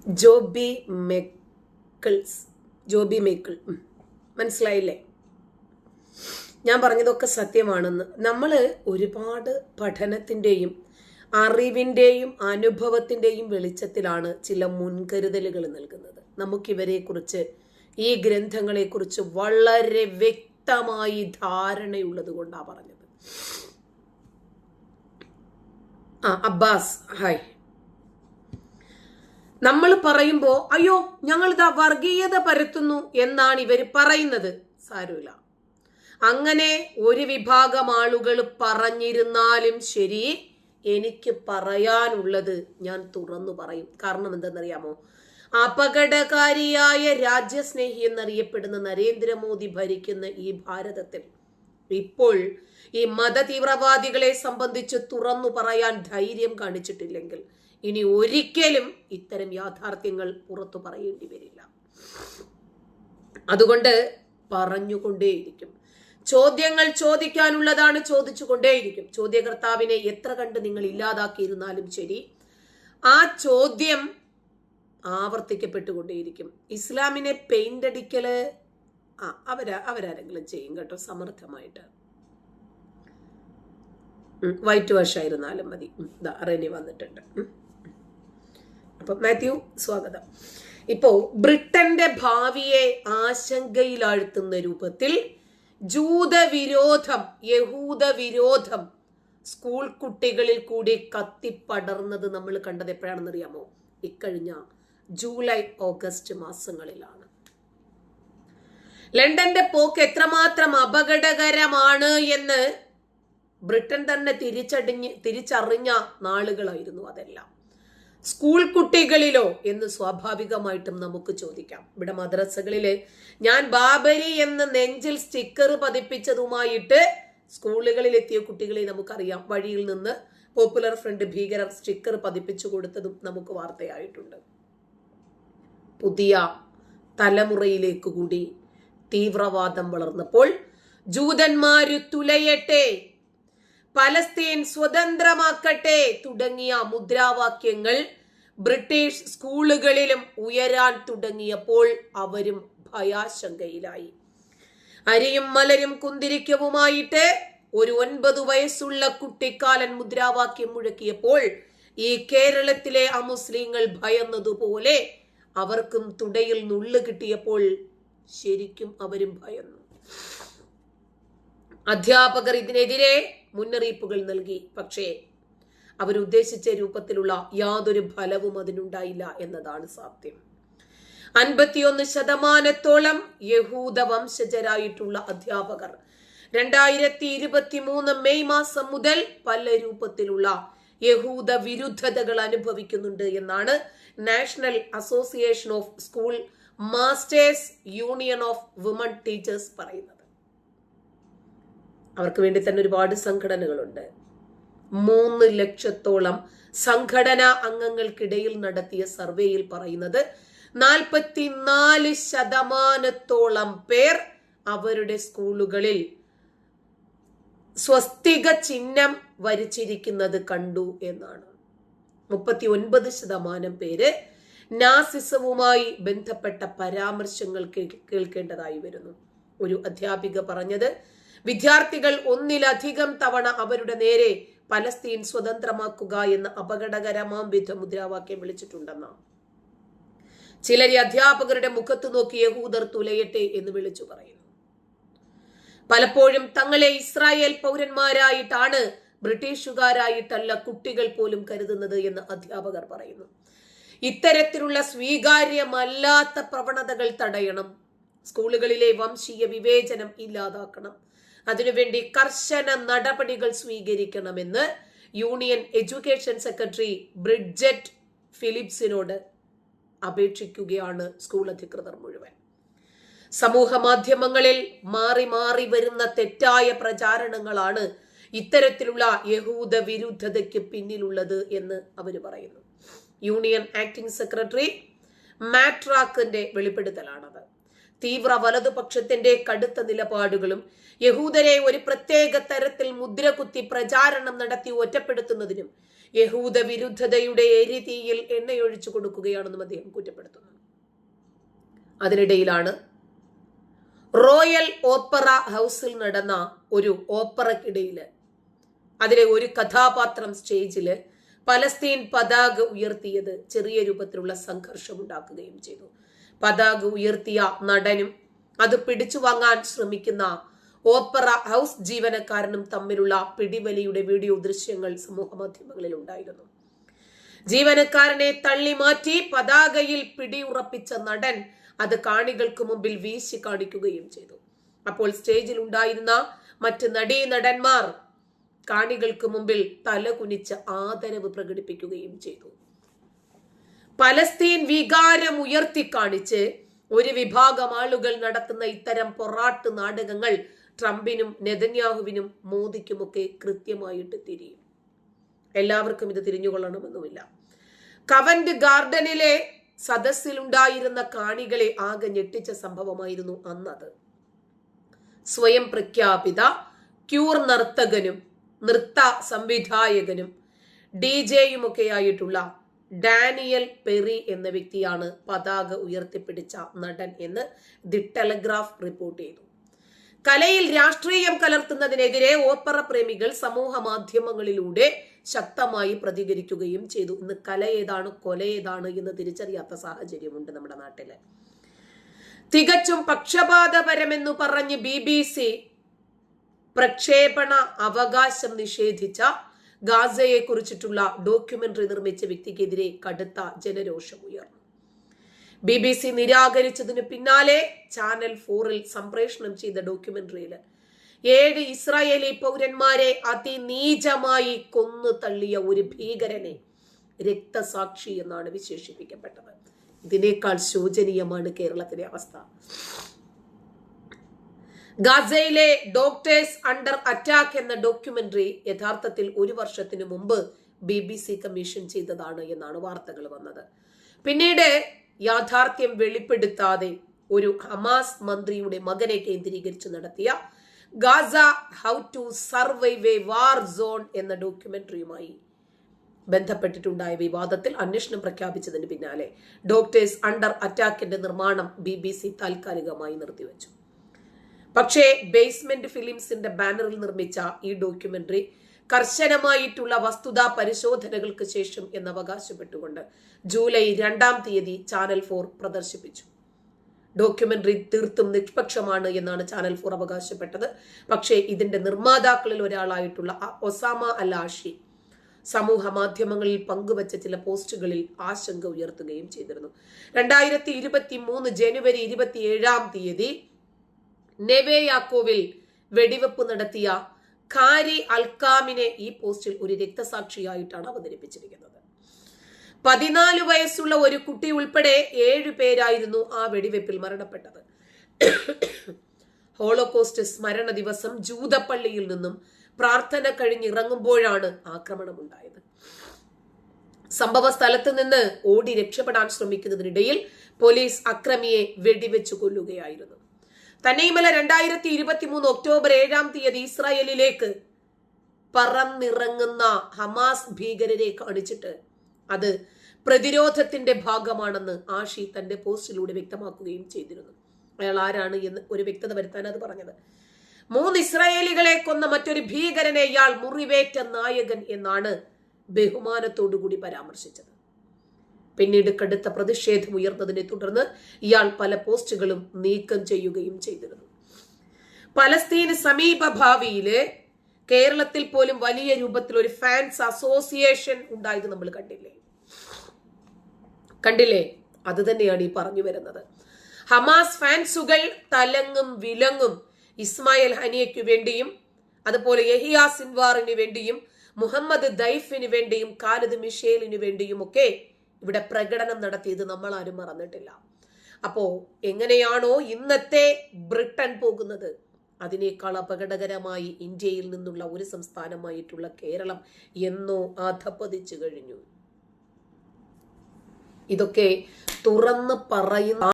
ജോബി മേക്കിൾ മനസ്സിലായില്ലേ? ഞാൻ പറഞ്ഞതൊക്കെ സത്യമാണെന്ന്. നമ്മൾ ഒരുപാട് പഠനത്തിൻ്റെയും അറിവിൻ്റെയും അനുഭവത്തിൻ്റെയും വെളിച്ചത്തിലാണ് ചില മുൻകരുതലുകൾ നൽകുന്നത്. നമുക്കിവരെക്കുറിച്ച്, ഈ ഗ്രന്ഥങ്ങളെക്കുറിച്ച് വളരെ വ്യക്തമായി ധാരണയുള്ളത് കൊണ്ടാണ് പറഞ്ഞത്. Abbas hi. നമ്മൾ പറയുമ്പോൾ അയ്യോ ഞങ്ങളിതാ വർഗീയത പരത്തുന്നു എന്നാണ് ഇവർ പറയുന്നത്. സാരമില്ല, അങ്ങനെ ഒരു വിഭാഗം ആളുകൾ പറഞ്ഞിരുന്നാലും ശരി, എനിക്ക് പറയാനുള്ളത് ഞാൻ തുറന്നു പറയും. കാരണം എന്തെന്നറിയാമോ? അപകടകാരിയായ രാജ്യസ്നേഹി എന്നറിയപ്പെടുന്ന നരേന്ദ്രമോദി ഭരിക്കുന്ന ഈ ഭാരതത്തിൽ ഇപ്പോൾ ഈ മത തീവ്രവാദികളെ സംബന്ധിച്ച് തുറന്നു പറയാൻ ധൈര്യം കാണിച്ചിട്ടില്ലെങ്കിൽ ഇനി ഒരിക്കലും ഇത്തരം യാഥാർത്ഥ്യങ്ങൾ പുറത്തു പറയേണ്ടി വരില്ല. അതുകൊണ്ട് പറഞ്ഞുകൊണ്ടേയിരിക്കും. ചോദ്യങ്ങൾ ചോദിക്കാനുള്ളതാണ്, ചോദിച്ചുകൊണ്ടേയിരിക്കും. ചോദ്യകർത്താവിനെ എത്ര കണ്ട് നിങ്ങൾ ഇല്ലാതാക്കിയിരുന്നാലും ശരി, ആ ചോദ്യം ആവർത്തിക്കപ്പെട്ടുകൊണ്ടേയിരിക്കും. ഇസ്ലാമിനെ പെയിന്റ് അടിക്കല് അവരാരെങ്കിലും ചെയ്യും കേട്ടോ, സമർത്ഥമായിട്ട്. വൈറ്റ് വാഷ് ആയിരുന്നാലും മതി. റെനി വന്നിട്ടുണ്ട്. അപ്പൊ മാത്യു സ്വാഗതം. ഇപ്പോ ബ്രിട്ടന്റെ ഭാവിയെ ആശങ്കയിലാഴ്ത്തുന്ന രൂപത്തിൽ ജൂതവിരോധം, യഹൂദവിരോധം സ്കൂൾ കുട്ടികളിൽ കൂടി കത്തിപ്പടർന്നത് നമ്മൾ കണ്ടത് എപ്പോഴാണെന്നറിയാമോ? ഇക്കഴിഞ്ഞ ജൂലൈ ഓഗസ്റ്റ് മാസങ്ങളിലാണ്. ലണ്ടന്റെ പോക്ക് എത്രമാത്രം അപകടകരമാണ് എന്ന് ബ്രിട്ടൻ തന്നെ തിരിച്ചറിഞ്ഞ നാളുകളായിരുന്നു അതെല്ലാം. സ്കൂൾ കുട്ടികളിലോ എന്ന് സ്വാഭാവികമായിട്ടും നമുക്ക് ചോദിക്കാം. ഇവിടെ മദ്രസകളില് ഞാൻ ബാബരി എന്ന് നെഞ്ചിൽ സ്റ്റിക്കർ പതിപ്പിച്ചതുമായിട്ട് സ്കൂളുകളിൽ എത്തിയ കുട്ടികളെ നമുക്കറിയാം. വഴിയിൽ നിന്ന് പോപ്പുലർ ഫ്രണ്ട് ഭീകരർ സ്റ്റിക്കർ പതിപ്പിച്ചു കൊടുത്തതും നമുക്ക് വാർത്തയായിട്ടുണ്ട്. പുതിയ തലമുറയിലേക്ക് കൂടി തീവ്രവാദം വളർന്നപ്പോൾ ജൂതന്മാര് തുലയട്ടെ, പലസ്തീൻ സ്വതന്ത്രമാക്കട്ടെ തുടങ്ങിയ മുദ്രാവാക്യങ്ങൾ ബ്രിട്ടീഷ് സ്കൂളുകളിലും ഉയരാൻ തുടങ്ങിയപ്പോൾ അവരും ഭയാശങ്കയിലായി. അരിയും മലരും കുന്തിരിക്കവുമായിട്ട് ഒരു 9 വയസ്സുള്ള കുട്ടിക്കാലൻ മുദ്രാവാക്യം മുഴക്കിയപ്പോൾ ഈ കേരളത്തിലെ അമുസ്ലിങ്ങൾ ഭയന്നതുപോലെ അവർക്കും തുടയിൽ നുള്ളു കിട്ടിയപ്പോൾ ശരിക്കും അവരും ഭയന്നു. അധ്യാപകർ ഇതിനെതിരെ മുന്നറിയിപ്പുകൾ നൽകി. പക്ഷേ അവരുദ്ദേശിച്ച രൂപത്തിലുള്ള യാതൊരു ഫലവും അതിനുണ്ടായില്ല എന്നതാണ് സത്യം. 51% യഹൂദ വംശജരായിട്ടുള്ള അധ്യാപകർ 2023 മെയ് മാസം മുതൽ പല രൂപത്തിലുള്ള യഹൂദ വിരുദ്ധതകൾ അനുഭവിക്കുന്നുണ്ട് എന്നാണ് national association of school masters union of woman teachers പറയുന്നത്. അവർക്ക് വേണ്ടി തന്നെ ഒരുപാട് സംഘടനകളുണ്ട്. 3 ലക്ഷത്തോളം സംഘടനാ അംഗങ്ങൾക്കിടയിൽ നടത്തിയ സർവേയിൽ പറയുന്നത് 44% പേർ അവരുടെ സ്കൂളുകളിൽ സ്വസ്തിക ചിഹ്നം വരച്ചിരിക്കുന്നത് കണ്ടു എന്നാണ്. 39% പേര് നാസിസവുമായി ബന്ധപ്പെട്ട പരാമർശങ്ങൾ കേൾക്കേണ്ടതായി വരുന്നു. ഒരു അധ്യാപിക പറഞ്ഞത്, വിദ്യാർത്ഥികൾ 1-ലധികം തവണ അവരുടെ നേരെ പലസ്തീൻ സ്വതന്ത്രമാക്കുക എന്ന അപകടകരമാം വിധ മുദ്രാവാക്യം വിളിച്ചിട്ടുണ്ടെന്നാണ്. ചിലരെ അധ്യാപകരുടെ മുഖത്ത് നോക്കി യഹൂദർ തുലയട്ടെ എന്ന് വിളിച്ചു പറയുന്നു. പലപ്പോഴും തങ്ങളെ ഇസ്രായേൽ പൗരന്മാരായിട്ടാണ്, ബ്രിട്ടീഷുകാരായിട്ടല്ല കുട്ടികൾ പോലും കരുതുന്നത് എന്ന് അധ്യാപകർ പറയുന്നു. ഇത്തരത്തിലുള്ള സ്വീകാര്യമല്ലാത്ത പ്രവണതകൾ തടയണം. സ്കൂളുകളിലെ വംശീയ വിവേചനം ഇല്ലാതാക്കണം. അതിനുവേണ്ടി കർശന നടപടികൾ സ്വീകരിക്കണമെന്ന് യൂണിയൻ എഡ്യൂക്കേഷൻ സെക്രട്ടറി ബ്രിഡ്ജറ്റ് ഫിലിപ്സിനോട് അപേക്ഷിക്കുകയാണ് സ്കൂൾ അധികൃതർ മുഴുവൻ. സമൂഹ മാധ്യമങ്ങളിൽ മാറി മാറി വരുന്ന തെറ്റായ പ്രചാരണങ്ങളാണ് ഇത്തരത്തിലുള്ള യഹൂദ വിരുദ്ധതയ്ക്ക് പിന്നിലുള്ളത് എന്ന് അവർ പറയുന്നു. യൂണിയൻ ആക്ടിംഗ് സെക്രട്ടറി മാട്രാക്കിന്റെ വെളിപ്പെടുത്തലാണത്. തീവ്ര വലതുപക്ഷത്തിന്റെ കടുത്ത നിലപാടുകളും യഹൂദരെ ഒരു പ്രത്യേക തരത്തിൽ മുദ്രകുത്തി പ്രചാരണം നടത്തി ഒറ്റപ്പെടുത്തുന്നതിനും യഹൂദ വിരുദ്ധതയുടെ എരിതീയിൽ എണ്ണയൊഴിച്ചു കൊടുക്കുകയാണെന്നും അദ്ദേഹം കുറ്റപ്പെടുത്തുന്നു. അതിനിടയിലാണ് റോയൽ ഓപ്പറ ഹൗസിൽ നടന്ന ഒരു ഓപ്പറയ്ക്കിടയില് അതിലെ ഒരു കഥാപാത്രം സ്റ്റേജില് പലസ്തീൻ പതാക ഉയർത്തിയത് ചെറിയ രൂപത്തിലുള്ള സംഘർഷം ഉണ്ടാക്കുകയും ചെയ്തു. പതാക ഉയർത്തിയ നടനും അത് പിടിച്ചു വാങ്ങാൻ ശ്രമിക്കുന്ന ഓപ്പറ ഹൗസ് ജീവനക്കാരനും തമ്മിലുള്ള പിടിവലിയുടെ വീഡിയോ ദൃശ്യങ്ങൾ സമൂഹ മാധ്യമങ്ങളിൽ ഉണ്ടായിരുന്നു. ജീവനക്കാരനെ തള്ളി മാറ്റി പതാകയിൽ പിടിയുറപ്പിച്ച നടൻ അത് കാണികൾക്ക് മുമ്പിൽ വീശി കാണിക്കുകയും ചെയ്തു. അപ്പോൾ സ്റ്റേജിൽ ഉണ്ടായിരുന്ന മറ്റ് നടീനടന്മാർ കാണികൾക്ക് മുമ്പിൽ തലകുനിച്ച് ആദരവ് പ്രകടിപ്പിക്കുകയും ചെയ്തു. പലസ്തീൻ വികാരം ഉയർത്തിക്കാണിച്ച് ഒരു വിഭാഗം ആളുകൾ നടത്തുന്ന ഇത്തരം പൊറാട്ട് നാടകങ്ങൾ ട്രംപിനും നെതന്യാഹുവിനും മോദിക്കുമൊക്കെ കൃത്യമായിട്ട് തിരിയും. എല്ലാവർക്കും ഇത് തിരിഞ്ഞുകൊള്ളണമെന്നുമില്ല. കവന്റ് ഗാർഡനിലെ സദസ്സിലുണ്ടായിരുന്ന കാണികളെ ആകെ ഞെട്ടിച്ച സംഭവമായിരുന്നു അന്നത്. സ്വയം പ്രഖ്യാപിത ക്യൂർ നർത്തകനും നൃത്ത സംവിധായകനും DJ-യുമൊക്കെ ആയിട്ടുള്ള ഡാനിയൽ പെറി എന്ന വ്യക്തിയാണ് പതാക ഉയർത്തിപ്പിടിച്ച നടൻ എന്ന് ദി ടെലഗ്രാഫ് റിപ്പോർട്ട് ചെയ്തു. കലയിൽ രാഷ്ട്രീയം കലർത്തുന്നതിനെതിരെ ഓപ്പറ പ്രേമികൾ സമൂഹ മാധ്യമങ്ങളിലൂടെ ശക്തമായി പ്രതികരിക്കുകയും ചെയ്തു. ഇന്ന് കല ഏതാണ് കൊല ഏതാണ് എന്ന് തിരിച്ചറിയാത്ത സാഹചര്യമുണ്ട് നമ്മുടെ നാട്ടില്. തികച്ചും പക്ഷപാതപരമെന്നു പറഞ്ഞ് BBC പ്രക്ഷേപണ അവകാശം നിഷേധിച്ച ഗാസയെ കുറിച്ചിട്ടുള്ള ഡോക്യുമെന്ററി നിർമ്മിച്ച വ്യക്തിക്കെതിരെ കടുത്ത ജനരോഷം ഉയർന്നു. BBC നിരാകരിച്ചതിന് പിന്നാലെ ചാനൽ 4-ൽ സംപ്രേഷണം ചെയ്ത ഡോക്യുമെന്ററിയിൽ 7 ഇസ്രായേലി പൗരന്മാരെ അതിനീചമായി കൊന്നു തള്ളിയ ഒരു ഭീകരനെ രക്തസാക്ഷി എന്നാണ് വിശേഷിപ്പിക്കപ്പെട്ടത്. ഇതിനേക്കാൾ ശോചനീയമാണ് കേരളത്തിലെ അവസ്ഥ. ഗാസയിലെ ഡോക്ടേഴ്സ് അണ്ടർ അറ്റാക്ക് എന്ന ഡോക്യുമെന്ററി യഥാർത്ഥത്തിൽ 1 വർഷത്തിന് മുമ്പ് BBC കമ്മീഷൻ ചെയ്തതാണ് എന്നാണ് വാർത്തകൾ വന്നത്. പിന്നീട് യാഥാർത്ഥ്യം വെളിപ്പെടുത്താതെ ഒരു ഹമാസ് മന്ത്രിയുടെ മകനെ കേന്ദ്രീകരിച്ച് നടത്തിയ Gaza how to survive a war zone എന്ന ഡോക്യുമെന്ററിയുമായി ബന്ധപ്പെട്ടിട്ടുണ്ടായ വിവാദത്തിൽ അന്വേഷണം പ്രഖ്യാപിച്ചതിന് പിന്നാലെ ഡോക്ടേഴ്സ് അണ്ടർ അറ്റാക്കിന്റെ നിർമ്മാണം BBC താൽക്കാലികമായി നിർത്തിവെച്ചു. പക്ഷേ ബേസ്മെന്റ് ഫിലിംസിന്റെ ബാനറിൽ നിർമ്മിച്ച ഈ ഡോക്യുമെന്ററി കർശനമായിട്ടുള്ള വസ്തുതാ പരിശോധനകൾക്ക് ശേഷം എന്ന് അവകാശപ്പെട്ടുകൊണ്ട് ജൂലൈ 2-ാം തീയതി ചാനൽ 4 പ്രദർശിപ്പിച്ചു. ഡോക്യുമെന്ററി തീർത്തും നിഷ്പക്ഷമാണ് എന്നാണ് ചാനൽ 4 അവകാശപ്പെട്ടത്. പക്ഷേ ഇതിന്റെ നിർമ്മാതാക്കളിൽ ഒരാളായിട്ടുള്ള ഒസാമ അൽ ആഷി സമൂഹ മാധ്യമങ്ങളിൽ പങ്കുവച്ച ചില പോസ്റ്റുകളിൽ ആശങ്ക ഉയർത്തുകയും ചെയ്തിരുന്നു. 2023 ജനുവരി 27-ാം തീയതി നെവേ യാക്കോവിൽ വെടിവെപ്പ് നടത്തിയ ഖാരി അൽക്കാമിനെ ഈ പോസ്റ്റിൽ ഒരു രക്തസാക്ഷിയായിട്ടാണ് അവതരിപ്പിച്ചിരിക്കുന്നത്. 14 വയസ്സുള്ള ഒരു കുട്ടി ഉൾപ്പെടെ 7 പേരായിരുന്നു ആ വെടിവെപ്പിൽ മരണപ്പെട്ടത്. ഹോളോകോസ്റ്റ് സ്മരണ ദിവസം ജൂതപ്പള്ളിയിൽ നിന്നും പ്രാർത്ഥന കഴിഞ്ഞിറങ്ങുമ്പോഴാണ് ആക്രമണം ഉണ്ടായത്. സംഭവ സ്ഥലത്ത് നിന്ന് ഓടി രക്ഷപ്പെടാൻ ശ്രമിക്കുന്നതിനിടയിൽ പോലീസ് അക്രമിയെ വെടിവെച്ചു കൊല്ലുകയായിരുന്നു. തന്നെയുമല്ല 2023 ഒക്ടോബർ 7-ാം തീയതി ഇസ്രായേലിലേക്ക് പറന്നിറങ്ങുന്ന ഹമാസ് ഭീകരരെ കാണിച്ചിട്ട് അത് പ്രതിരോധത്തിന്റെ ഭാഗമാണെന്ന് ആഷി തന്റെ പോസ്റ്റിലൂടെ വ്യക്തമാക്കുകയും ചെയ്തിരുന്നു. അയാൾ ആരാണ് എന്ന് ഒരു വ്യക്തത വരുത്താൻ അത് പറഞ്ഞത്. 3 ഇസ്രായേലികളെ കൊന്ന മറ്റൊരു ഭീകരനെ ഇയാൾ മുറിവേറ്റ നായകൻ എന്നാണ് ബഹുമാനത്തോടുകൂടി പരാമർശിച്ചത്. പിന്നീട് കടുത്ത പ്രതിഷേധം ഉയർന്നതിനെ തുടർന്ന് ഇയാൾ പല പോസ്റ്റുകളും നീക്കം ചെയ്യുകയും ചെയ്തിരുന്നു. പലസ്തീന് സമീപ ഭാവിയില് കേരളത്തിൽ പോലും വലിയ രൂപത്തിൽ ഒരു ഫാൻസ് അസോസിയേഷൻ ഉണ്ടായത് നമ്മൾ കണ്ടില്ലേ? അത് തന്നെയാണ് ഈ പറഞ്ഞു വരുന്നത്. ഹമാസ് ഫാൻസുകൾ തലങ്ങും വിലങ്ങും ഇസ്മായിൽ ഹനിയയ്ക്കു വേണ്ടിയും അതുപോലെ യഹിയ സിൻവാറിന് വേണ്ടിയും മുഹമ്മദ് ദൈഫിന് വേണ്ടിയും ഖാലിദ് മിഷേലിന് വേണ്ടിയും ഒക്കെ ഇവിടെ പ്രകടനം നടത്തിയത് നമ്മൾ ആരും മറന്നിട്ടില്ല. അപ്പോ എങ്ങനെയാണോ ഇന്നത്തെ ബ്രിട്ടൻ പോകുന്നത്, അതിനേക്കാൾ അപകടകരമായി ഇന്ത്യയിൽ നിന്നുള്ള ഒരു സംസ്ഥാനമായിട്ടുള്ള കേരളം എന്നോ അധപ്പതിച്ചു കഴിഞ്ഞു. ഇതൊക്കെ തുറന്ന് പറയുന്ന